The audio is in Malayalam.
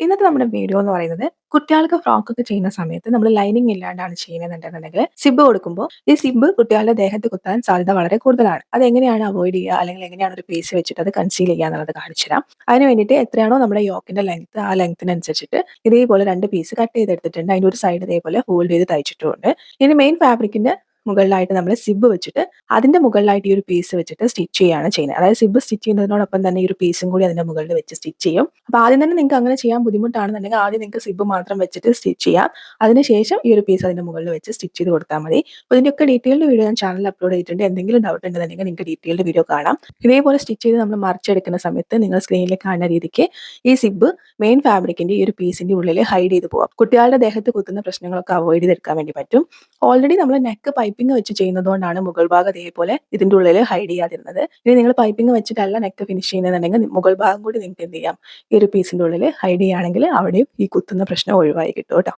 ഇന്നത്തെ നമ്മുടെ വീഡിയോ എന്ന് പറയുന്നത് കുട്ടികൾക്ക് ഫ്രോക്ക് ഒക്കെ ചെയ്യുന്ന സമയത്ത് നമ്മൾ ലൈനിങ് ഇല്ലാണ്ടാണ് ചെയ്യുന്നുണ്ടെന്നുണ്ടെങ്കിൽ സിബ് കൊടുക്കുമ്പോൾ ഈ സിബ് കുട്ടികളുടെ ദേഹത്ത് കുത്താൻ സാധ്യത വളരെ കൂടുതലാണ്. അത് എങ്ങനെയാണ് അവോയ്ഡ് ചെയ്യുക അല്ലെങ്കിൽ എങ്ങനെയാണ് ഒരു പീസ് വെച്ചിട്ട് അത് കൺസീൽ ചെയ്യുക എന്നുള്ളത് കാണിച്ചു തരാം. അതിന് വേണ്ടിയിട്ട് എത്രയാണോ നമ്മുടെ യോക്കിന്റെ ലെങ്ത് ആ ലെങ്ത്തിനനുസരിച്ചിട്ട് ഇതേപോലെ 2 പീസ് കട്ട് ചെയ്തെടുത്തിട്ടുണ്ട്. അതിൻ്റെ ഒരു സൈഡ് ഇതേപോലെ ഹോൾഡ് ചെയ്ത് തയ്ച്ചിട്ടുമുണ്ട്. ഇനി മെയിൻ ഫാബ്രിക്കിന്റെ മുകളിലായിട്ട് നമ്മൾ സിബ് വെച്ചിട്ട് അതിന്റെ മുകളിലായിട്ട് ഈ ഒരു പീസ് വെച്ചിട്ട് സ്റ്റിച്ച് ചെയ്യുകയാണ് ചെയ്യുന്നത്. അതായത് സിബ് സ്റ്റിച്ച് ചെയ്യുന്നതിനോടൊപ്പം തന്നെ ഈ ഒരു പീസും കൂടി അതിന്റെ മുകളിൽ വെച്ച് സ്റ്റിച്ച് ചെയ്യും. അപ്പോൾ ആദ്യം തന്നെ നിങ്ങൾക്ക് അങ്ങനെ ചെയ്യാൻ ബുദ്ധിമുട്ടാണെന്നുണ്ടെങ്കിൽ ആദ്യം നിങ്ങൾക്ക് സിബ് മാത്രം വെച്ചിട്ട് സ്റ്റിച്ച് ചെയ്യാം. അതിനുശേഷം ഈ ഒരു പീസ് അതിന്റെ മുകളിൽ വെച്ച് സ്റ്റിച്ച് ചെയ്ത് കൊടുത്താൽ മതി. അപ്പോൾ ഇതിൻ്റെയൊക്കെ ഡീറ്റെയിൽഡ് വീഡിയോ ഞാൻ ചാനലിൽ അപ്ലോഡ് ചെയ്തിട്ടുണ്ട്. എന്തെങ്കിലും ഡൗട്ട് ഉണ്ടെന്നുണ്ടെങ്കിൽ നിങ്ങൾക്ക് ഡീറ്റെയിൽഡ് വീഡിയോ കാണാം. ഇതേപോലെ സ്റ്റിച്ച് ചെയ്ത് നമ്മൾ മറിച്ചെടുക്കുന്ന സമയത്ത് നിങ്ങൾ സ്ക്രീനിൽ കാണുന്ന രീതിക്ക് ഈ സിബ് മെയിൻ ഫാബ്രിക്കിന്റെ ഈ ഒരു പീസിന്റെ ഉള്ളിൽ ഹൈഡ് ചെയ്ത് പോകാം. കുട്ടികളുടെ ദേഹത്ത് കുത്തുന്ന പ്രശ്നങ്ങളൊക്കെ അവോയ്ഡ് ചെയ്തെടുക്കാൻ വേണ്ടി പറ്റും. ഓൾറെഡി നമ്മൾ നെക്ക് പൈപ്പിംഗ് വെച്ച് ചെയ്യുന്നതുകൊണ്ടാണ് മുകൾ ഭാഗം ഇതേപോലെ ഇതിന്റെ ഉള്ളിൽ ഹൈഡ് ചെയ്യാതിരുന്നത്. ഇനി നിങ്ങൾ പൈപ്പിംഗ് വെച്ചിട്ടല്ല നെക്ക് ഫിനിഷ് ചെയ്യുന്നതെന്നുണ്ടെങ്കിൽ മുകൾ ഭാഗം കൂടി നിങ്ങൾക്ക് എന്ത് ചെയ്യാം, ഈ ഒരു പീസിന്റെ ഉള്ളിൽ ഹൈഡ് ചെയ്യുകയാണെങ്കിൽ അവിടെയും ഈ കുത്തുന്ന പ്രശ്നം ഒഴിവായി കിട്ടും കേട്ടോ.